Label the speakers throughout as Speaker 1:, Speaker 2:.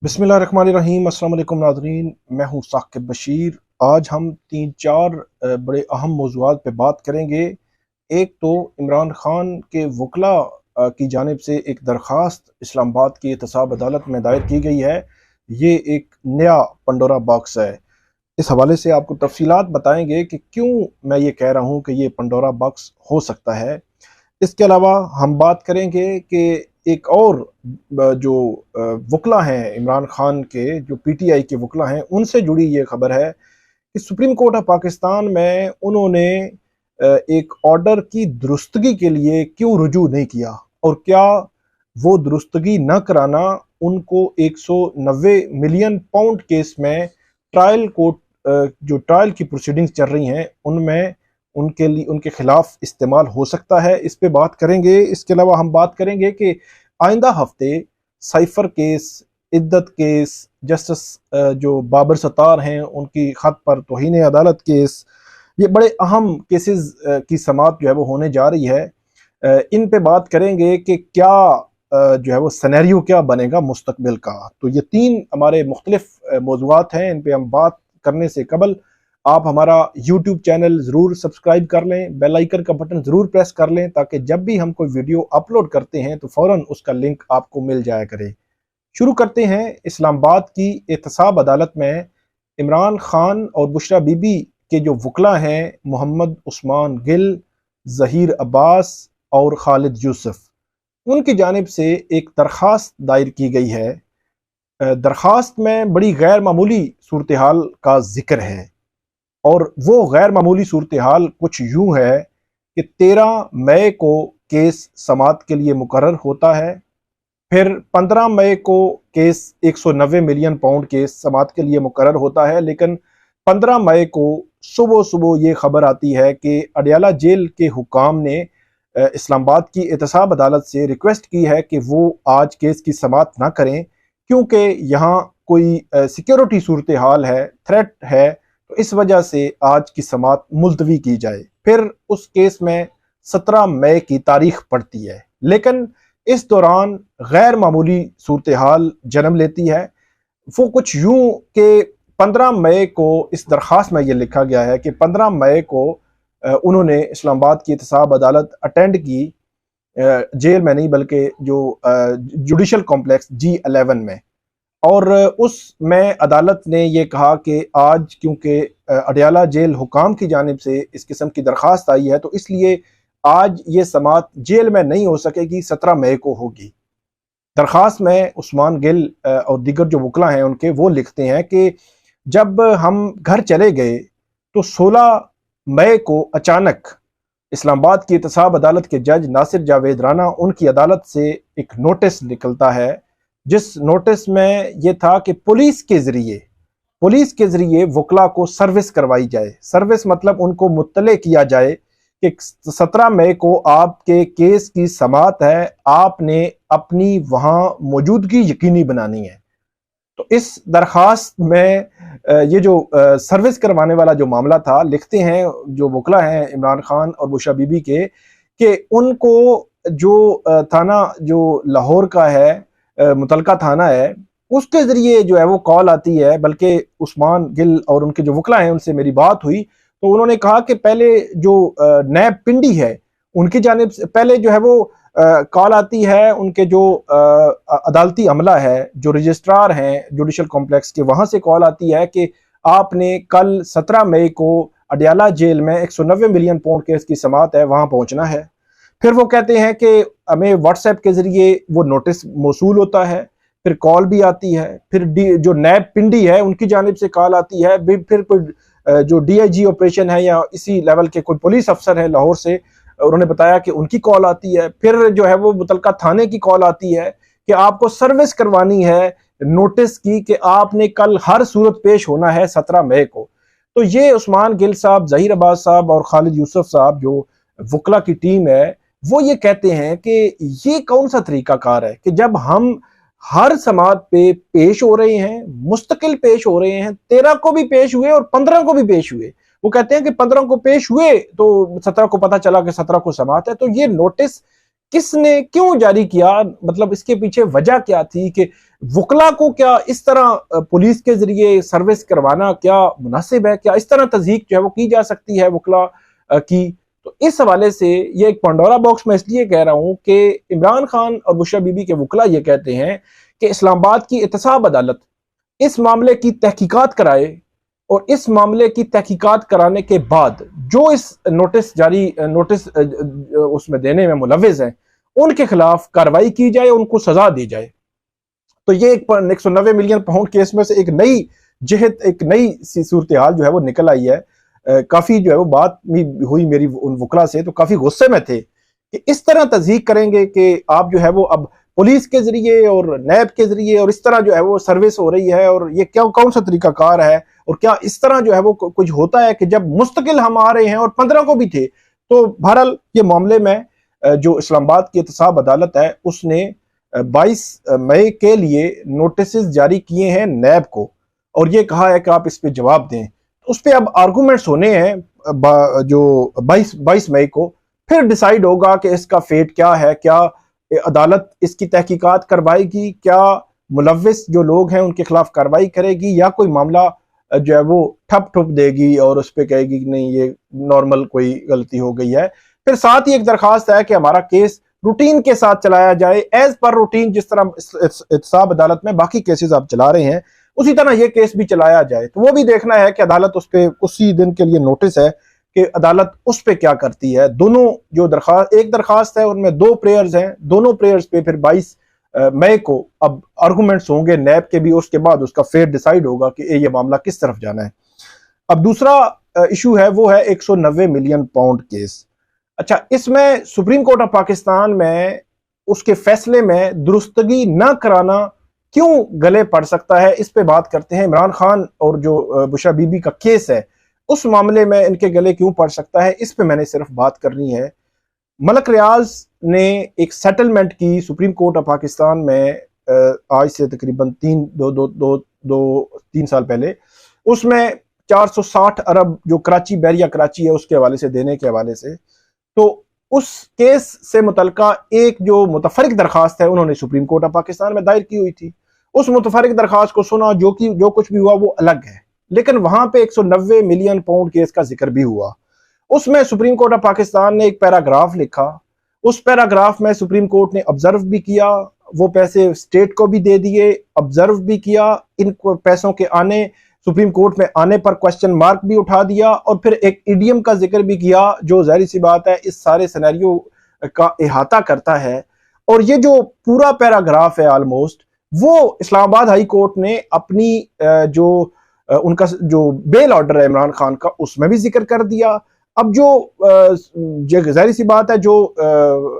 Speaker 1: बिस्मिल्लाहिर्रहमानिर्रहीम। अस्सलाम वालेकुम नाज़रीन, मैं हूँ साकिब बशीर। आज हम 3-4 बड़े अहम मौज़ूआत पे बात करेंगे। एक तो इमरान खान के वकला की जानिब से एक दरख्वास्त इस्लामाबाद की एहतसाब अदालत में दायर की गई है। ये एक नया पंडोरा बॉक्स है। इस हवाले से आपको तफसीलात बताएंगे कि क्यों मैं ये कह रहा हूँ कि ये पंडोरा बॉक्स हो सकता है। इसके अलावा हम बात करेंगे कि एक और जो वकला हैं इमरान खान के, जो पीटीआई के वकला हैं, उनसे जुड़ी ये खबर है कि सुप्रीम कोर्ट ऑफ पाकिस्तान में उन्होंने एक ऑर्डर की दुरुस्तगी के लिए क्यों रुजू नहीं किया, और क्या वो दुरुस्तगी न कराना उनको 190 मिलियन पाउंड केस में ट्रायल कोर्ट, जो ट्रायल की प्रोसीडिंग्स चल रही हैं, उनमें उनके लिए उनके खिलाफ इस्तेमाल हो सकता है। इस पे बात करेंगे। इसके अलावा हम बात करेंगे कि आइंदा हफ्ते साइफर केस, इद्दत केस, जस्टिस जो बाबर सत्तार हैं उनकी खत पर तौहीन अदालत केस, ये बड़े अहम केसेस की समाअत जो है वो होने जा रही है। इन पे बात करेंगे कि क्या जो है वो सिनेरियो क्या बनेगा मुस्तकबिल का। तो ये 3 हमारे मुख्तलिफ मौज़ूआत हैं। इन पे हम बात करने से कबल आप हमारा YouTube चैनल ज़रूर सब्सक्राइब कर लें, बेल आइकन का बटन ज़रूर प्रेस कर लें, ताकि जब भी हम कोई वीडियो अपलोड करते हैं तो फ़ौरन उसका लिंक आपको मिल जाया करे। शुरू करते हैं। इस्लामाबाद की एहतसाब अदालत में इमरान खान और बुशरा बीबी के जो वकला हैं, मोहम्मद उस्मान गिल, ज़हीर अब्बास और खालिद यूसुफ, उनकी जानिब से एक दरख्वास्त दायर की गई है। दरख्वास्त में बड़ी गैर मामूली सूरत हाल का जिक्र है, और वो गैर मामूली सूरत हाल कुछ यूं है कि 13 मई को केस समाअत के लिए मुकर्रर होता है। फिर 15 मई को केस 190 मिलियन पाउंड केस समाअत के लिए मुकर्रर होता है, लेकिन 15 मई को सुबह सुबह ये खबर आती है कि अडयाला जेल के हुकाम ने इस्लामाबाद की एहतसाब अदालत से रिक्वेस्ट की है कि वो आज केस की समाअत ना करें, क्योंकि यहाँ कोई सिक्योरिटी सूरत हाल है, थ्रेट है, तो इस वजह से आज की समाअत मुलतवी की जाए। फिर उस केस में 17 मई की तारीख पड़ती है, लेकिन इस दौरान गैर मामूली सूरत हाल जन्म लेती है। वो कुछ यूं कि 15 मई को इस दरख्वास्त में ये लिखा गया है कि 15 मई को उन्होंने इस्लामाबाद की एहतसाब अदालत अटेंड की, जेल में नहीं बल्कि जो जुडिशल कॉम्प्लेक्स G11 में, और उसमें अदालत ने ये कहा कि आज क्योंकि अडयाला जेल हुकाम की जानिब से इस किस्म की दरख्वास्त आई है, तो इसलिए आज ये समाअत जेल में नहीं हो सकेगी, 17 मई को होगी। दरख्वास्त में उस्मान गिल और दीगर जो वकला हैं उनके, वो लिखते हैं कि जब हम घर चले गए तो 16 मई को अचानक इस्लामाबाद की एहतसाब अदालत के जज नासिर जावेद राना, उनकी अदालत से एक नोटिस निकलता है, जिस नोटिस में यह था कि पुलिस के जरिए वकला को सर्विस करवाई जाए। सर्विस मतलब उनको मुत्तले किया जाए कि 17 मई को आपके केस की समाअत है, आपने अपनी वहां मौजूदगी यकीनी बनानी है। तो इस दरख्वास्त में ये जो सर्विस करवाने वाला जो मामला था, लिखते हैं जो वकला हैं इमरान खान और बुशरा बीबी के, कि उनको जो थाना जो लाहौर का है, मुतलका थाना है, उसके जरिए जो है वो कॉल आती है। बल्कि उस्मान गिल और उनके जो वकला हैं उनसे मेरी बात हुई, तो उन्होंने कहा कि पहले जो नैब पिंडी है उनकी जानिब से पहले जो है वो कॉल आती है, उनके जो अदालती अमला है, जो रजिस्ट्रार हैं जुडिशल कॉम्प्लेक्स के, वहां से कॉल आती है कि आपने कल 17 मई को अडयाला जेल में 190 मिलियन पाउंड केस की समाअत है, वहां पहुंचना है। फिर वो कहते हैं कि हमें व्हाट्सएप के जरिए वो नोटिस मौसूल होता है, फिर कॉल भी आती है, फिर जो नैब पिंडी है उनकी जानिब से कॉल आती है, फिर कोई जो DIG ऑपरेशन है या इसी लेवल के कोई पुलिस अफसर है लाहौर से, उन्होंने बताया कि उनकी कॉल आती है। फिर जो है वो मुतलका थाने की कॉल आती है कि आपको सर्विस करवानी है नोटिस की, कि आपने कल हर सूरत पेश होना है 17 मई को। तो ये उस्मान गिल साहब, ज़हीर अब्बास साहब और खालिद यूसुफ साहब, जो वकला की टीम है, वो ये कहते हैं कि ये कौन सा तरीकाकार है कि जब हम हर समाअत पे पेश हो रहे हैं, मुस्तकिल पेश हो रहे हैं, 13 को भी पेश हुए और 15 को भी पेश हुए। वो कहते हैं कि 15 को पेश हुए तो 17 को पता चला कि 17 को समाअत है। तो ये नोटिस किसने क्यों जारी किया, मतलब इसके पीछे वजह क्या थी कि वकला को क्या इस तरह पुलिस के जरिए सर्विस करवाना क्या मुनासिब है? क्या इस तरह तज़ीक जो है वो की जा सकती है वकला की? तो इस हवाले से ये एक पंडोरा बॉक्स मैं इसलिए कह रहा हूं कि इमरान खान और बुशरा बीबी के वकला ये कहते हैं कि इस्लामाबाद की एहतसाब अदालत इस मामले की तहकीकात कराए, और इस मामले की तहकीकात कराने के बाद जो इस नोटिस उसमें देने में मुलविस हैं उनके खिलाफ कार्रवाई की जाए, उनको सजा दी जाए। तो ये एक 190 मिलियन पाउंड केस में से एक नई जिहत, एक नई सूरत हाल जो है वो निकल आई है। काफी जो है वो बात भी हुई मेरी उन वकला से, तो काफी गुस्से में थे कि इस तरह तज़ीक करेंगे कि आप जो है वो अब पुलिस के जरिए और नैब के जरिए और इस तरह जो है वो सर्विस हो रही है, और ये क्या कौन सा तरीकाकार है, और क्या इस तरह जो है वो कुछ होता है कि जब मुस्तकिल हम आ रहे हैं और 15 को भी थे। तो बहरहाल ये मामले में जो इस्लामाबाद की एहतसाब अदालत है उसने 22 मई के लिए नोटिस जारी किए हैं नैब को, और ये कहा है कि आप इस पे जवाब दें। तो उस पर अब आर्गूमेंट्स होने हैं जो 22 मई को, फिर डिसाइड होगा कि इसका फेट क्या है, क्या अदालत इसकी तहकीकात करवाएगी, क्या मुलविस जो लोग हैं उनके खिलाफ कार्रवाई करेगी, या कोई मामला जो है वो ठप ठुप देगी और उस पर कहेगी कि नहीं ये नॉर्मल कोई गलती हो गई है। फिर साथ ही एक दरखास्त है कि हमारा केस रूटीन के साथ चलाया जाए, एज पर रूटीन, जिस तरह एहतसाब अदालत में बाकी केसेस आप चला रहे हैं उसी तरह ये केस भी चलाया जाए। तो वो भी देखना है कि अदालत उस पर उसी दिन के लिए नोटिस है कि अदालत उस पर क्या करती है। दोनों जो दरखास्त, एक दरखास्त है उनमें 2 प्रेयर्स हैं, दोनों प्रेयर्स पे फिर 22 मई को अब आर्गूमेंट्स होंगे नैब के भी, उसके बाद उसका फेर डिसाइड होगा कि ये मामला किस तरफ जाना है। अब दूसरा इशू है वो है 190 मिलियन पाउंड केस। अच्छा, इसमें सुप्रीम कोर्ट ऑफ पाकिस्तान में उसके फैसले में दुरुस्तगी न कराना क्यों गले पड़ सकता है, इस पे बात करते हैं। इमरान खान और जो बुशरा बीबी का केस है उस मामले में इनके गले क्यों पड़ सकता है, इस पे मैंने सिर्फ बात करनी है। मलक रियाज ने एक सेटलमेंट की सुप्रीम कोर्ट ऑफ पाकिस्तान में आज से तकरीबन 3 साल पहले। उसमें 460 अरब जो कराची, बहरिया कराची है उसके हवाले से देने के हवाले से, तो उस केस से मुतलका एक जो मुतफरिक दरखास्त है उन्होंने सुप्रीम कोर्ट ऑफ पाकिस्तान में दायर की हुई थी। उस मुतफरिक दरखास्त को सुना, जो कुछ भी हुआ वो अलग है, लेकिन वहां पे 190 मिलियन पाउंड केस का जिक्र भी हुआ। उसमें सुप्रीम कोर्ट ऑफ पाकिस्तान ने एक पैराग्राफ लिखा, उस पैराग्राफ में सुप्रीम कोर्ट ने ऑब्जर्व भी किया, वो पैसे स्टेट को भी दे दिए, ऑब्जर्व भी किया, इन पैसों के आने सुप्रीम कोर्ट में आने पर क्वेश्चन मार्क भी उठा दिया, और फिर एक ईडीएम का जिक्र भी किया जो जाहिर सी बात है इस सारे सिनेरियो का इहाता करता है। और ये जो पूरा पैराग्राफ है ऑलमोस्ट, वो इस्लामाबाद हाई कोर्ट ने अपनी जो उनका जो बेल ऑर्डर है इमरान खान का उसमें भी जिक्र कर दिया। अब जो जाहिर सी बात है जो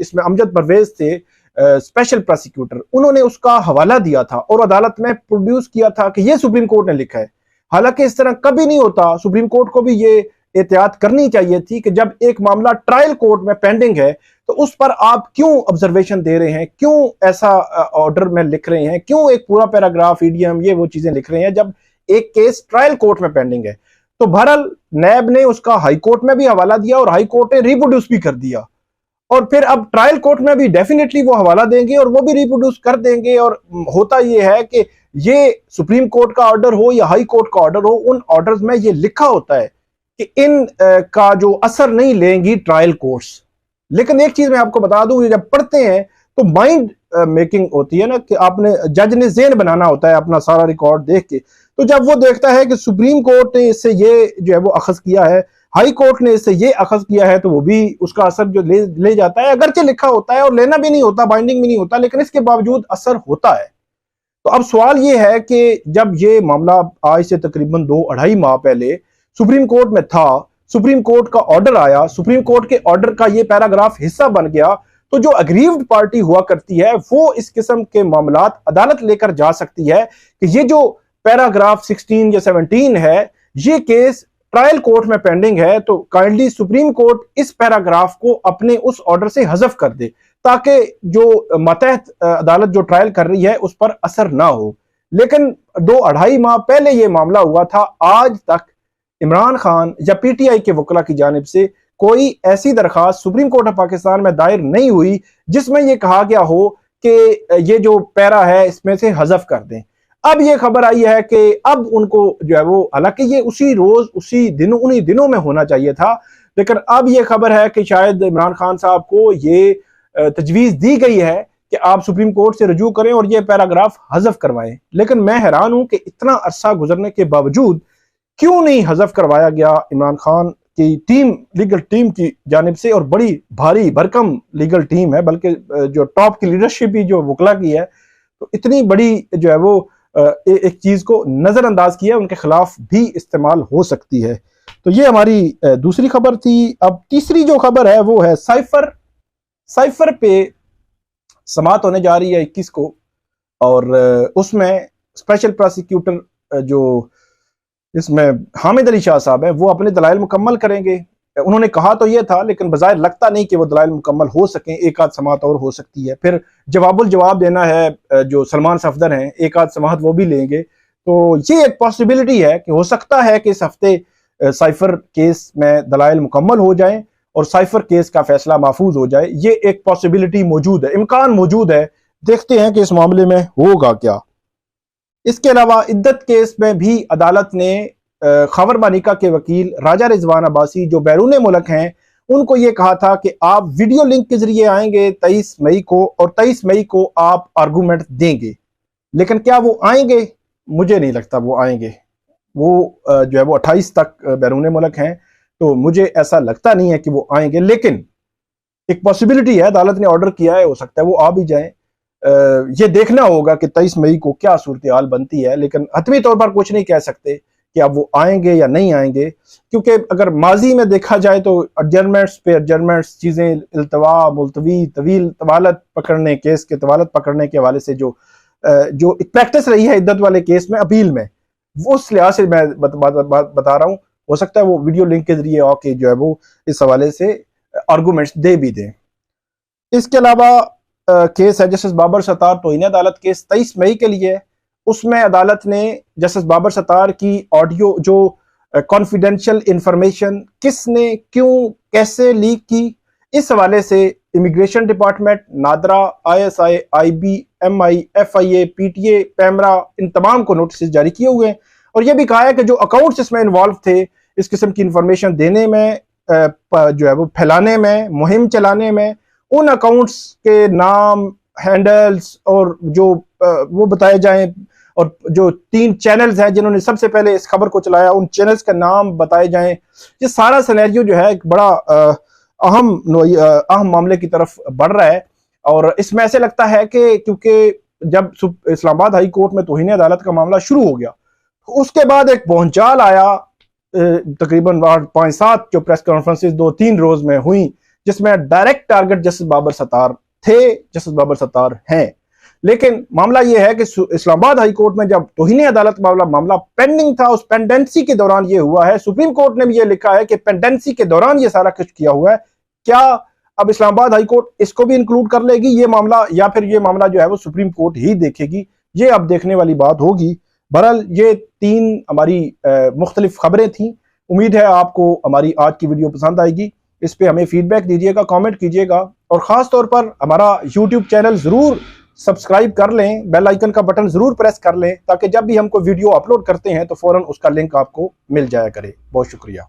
Speaker 1: इसमें अमजद परवेज थे स्पेशल प्रोसिक्यूटर, उन्होंने उसका हवाला दिया था और अदालत में प्रोड्यूस किया था कि ये सुप्रीम कोर्ट ने लिखा है। हालांकि इस तरह कभी नहीं होता। सुप्रीम कोर्ट को भी ये एहतियात करनी चाहिए थी कि जब एक मामला ट्रायल कोर्ट में पेंडिंग है तो उस पर आप क्यों ऑब्जर्वेशन दे रहे हैं, क्यों ऐसा ऑर्डर में लिख रहे हैं, क्यों एक पूरा पैराग्राफ ईडीएम ये वो चीजें लिख रहे हैं जब एक केस ट्रायल कोर्ट में पेंडिंग है। तो बहरहाल नैब ने उसका हाई कोर्ट में भी हवाला दिया और हाई कोर्ट ने रिप्रोड्यूस भी कर दिया, और फिर अब ट्रायल कोर्ट में भी डेफिनेटली वो हवाला देंगे और वो भी रिप्रोड्यूस कर देंगे। और होता ये है कि ये सुप्रीम कोर्ट का ऑर्डर हो या हाई कोर्ट का ऑर्डर हो, उन ऑर्डर्स में ये लिखा होता है कि इन का जो असर नहीं लेंगी ट्रायल कोर्ट्स। लेकिन एक चीज मैं आपको बता दूं, ये जब पढ़ते हैं तो माइंड मेकिंग होती है ना, कि आपने जज ने ज़हन बनाना होता है अपना सारा रिकॉर्ड देख के। तो जब वो देखता है कि सुप्रीम कोर्ट ने इससे ये जो है वो अखज़ किया है, हाई कोर्ट ने इससे ये अखज़ किया है, तो वो भी उसका असर जो ले जाता है, अगरचे लिखा होता है और लेना भी नहीं होता, बाइंडिंग भी नहीं होता, लेकिन इसके बावजूद असर होता है। तो अब सवाल ये है कि जब ये मामला आज से तकरीबन 2-2.5 माह पहले सुप्रीम कोर्ट में था, सुप्रीम कोर्ट का ऑर्डर आया, सुप्रीम कोर्ट के ऑर्डर का ये पैराग्राफ हिस्सा बन गया, तो जो अग्रीव्ड पार्टी हुआ करती है वो इस किस्म के मामलात अदालत लेकर जा सकती है कि ये जो पैराग्राफ 16 या 17 है ये केस ट्रायल कोर्ट में पेंडिंग है, तो काइंडली सुप्रीम कोर्ट इस पैराग्राफ को अपने उस ऑर्डर से हज़फ कर दे ताकि जो मतहत अदालत जो ट्रायल कर रही है उस पर असर ना हो। लेकिन 2-2.5 माह पहले यह मामला हुआ था, आज तक इमरान खान या पीटीआई के वकला की जानिब से कोई ऐसी दरखास्त सुप्रीम कोर्ट ऑफ पाकिस्तान में दायर नहीं हुई जिसमें यह कहा गया हो कि ये जो पैरा है इसमें से हज़फ कर दें। अब ये खबर आई है कि अब उनको जो है वो, हालांकि ये उसी रोज उन्हीं दिनों में होना चाहिए था, लेकिन अब ये खबर है कि शायद इमरान खान साहब को ये तजवीज़ दी गई है कि आप सुप्रीम कोर्ट से रजू करें और ये पैराग्राफ हज़फ करवाएं। लेकिन मैं हैरान हूं कि इतना अरसा गुजरने के बावजूद क्यों नहीं हज़फ करवाया गया इमरान खान की टीम, लीगल टीम की जानिब से। और बड़ी भारी भरकम लीगल टीम है, बल्कि जो टॉप की लीडरशिप भी जो वकला की है, तो इतनी बड़ी जो है वो एक चीज को नजरअंदाज किया, उनके खिलाफ भी इस्तेमाल हो सकती है। तो ये हमारी दूसरी खबर थी। अब तीसरी जो खबर है वो है साइफर पे समाअत होने जा रही है 21 को, और उसमें स्पेशल प्रोसिक्यूटर जो इसमें हामिद अली शाह साहब हैं, वो अपने दलाइल मुकम्मल करेंगे। उन्होंने कहा तो ये था, लेकिन बज़ाहिर लगता नहीं कि वो दलाइल मुकम्मल हो सकें। एक आध समाअत और हो सकती है, फिर जवाबुल जवाब देना है जो सलमान सफदर हैं, एक आध समाअत वो भी लेंगे। तो ये एक पॉसिबिलिटी है कि हो सकता है कि इस हफ्ते साइफर केस में दलाइल मुकम्मल हो जाएं और साइफर केस का फैसला महफूज हो जाए। ये एक पॉसिबिलिटी मौजूद है, इम्कान मौजूद है। देखते हैं कि इस मामले में होगा क्या। इसके अलावा इद्दत केस में भी अदालत ने खबर मानिका के वकील राजा रिजवान अब्बासी जो बैरून मुल्क हैं, उनको ये कहा था कि आप वीडियो लिंक के जरिए आएंगे 23 मई को, और 23 मई को आप आर्गूमेंट देंगे। लेकिन क्या वो आएंगे? मुझे नहीं लगता वो आएंगे। वो जो है वो 28 तक बैरून मुल्क हैं, तो मुझे ऐसा लगता नहीं है कि वो आएंगे। लेकिन एक पॉसिबिलिटी है, अदालत ने ऑर्डर किया है, हो सकता है वो आ भी जाए। ये देखना होगा कि 23 मई को क्या सूरत हाल बनती है। लेकिन हतमी तौर पर कुछ नहीं कह सकते कि अब वो आएंगे या नहीं आएंगे, क्योंकि अगर माजी में देखा जाए तो एडजर्नमेंट्स पे एडजर्नमेंट्स, चीज़ें इल्तवा मुलतवी तवील तवालत पकड़ने, केस के तवालत पकड़ने के हवाले से जो एक प्रैक्टिस रही है इद्दत वाले केस में, अपील में, वो उस लिहाज से मैं बता रहा हूँ। हो सकता है वो वीडियो लिंक के जरिए आके जो है वो इस हवाले से आर्गूमेंट्स दे भी दें। इसके अलावा केस है जस्टिस बाबर सत्तार तौहीन अदालत केस 23 मई के लिए। उसमें अदालत ने जस्टिस बाबर सत्तार की ऑडियो जो कॉन्फिडेंशियल इंफॉर्मेशन किसने, क्यों, कैसे लीक की, इस हवाले से immigration department, NADRA, ISI, IB, MI, FIA, PTA, PEMRA, इन तमाम को नोटिस जारी किए हुए हैं। और यह भी कहा है कि जो अकाउंट्स इसमें इन्वॉल्व थे इस किस्म की इंफॉर्मेशन देने में, जो है वो फैलाने में, मुहिम चलाने में, उन अकाउंट्स के नाम, हैंडल्स और जो वो बताए जाएं, और जो 3 चैनल्स हैं जिन्होंने सबसे पहले इस खबर को चलाया, उन चैनल्स का नाम बताए जाएं। ये सारा सिनेरियो जो है एक बड़ा अहम मामले की तरफ बढ़ रहा है। और इसमें ऐसे लगता है कि क्योंकि जब इस्लामाबाद हाई कोर्ट में तौहीन अदालत का मामला शुरू हो गया, तो उसके बाद एक भौंचाल आया, तकरीबन 5-7 जो प्रेस कॉन्फ्रेंसेस 2-3 रोज में हुई, जिसमें direct target justice Babar Sattar थे, जस्टिस बाबर सत्तार हैं। लेकिन मामला यह है कि इस्लामाबाद हाई कोर्ट में जब तौहीन अदालत मामला पेंडिंग था, उस पेंडेंसी के दौरान ये हुआ है। सुप्रीम कोर्ट ने भी ये लिखा है कि पेंडेंसी के दौरान ये सारा कुछ किया हुआ है। क्या अब इस्लामाबाद हाई कोर्ट इसको भी इंक्लूड कर लेगी ये मामला, या फिर ये मामला जो है वो सुप्रीम कोर्ट ही देखेगी? ये अब देखने वाली बात होगी। बहरहाल ये 3 हमारी मुख्तलिफ खबरें थी। उम्मीद है आपको हमारी आज की वीडियो पसंद आएगी। इस पे हमें फीडबैक दीजिएगा, कमेंट कीजिएगा, और ख़ास तौर पर हमारा यूट्यूब चैनल ज़रूर सब्सक्राइब कर लें, बेल आइकन का बटन ज़रूर प्रेस कर लें, ताकि जब भी हम कोई वीडियो अपलोड करते हैं तो फ़ौरन उसका लिंक आपको मिल जाया करे। बहुत शुक्रिया।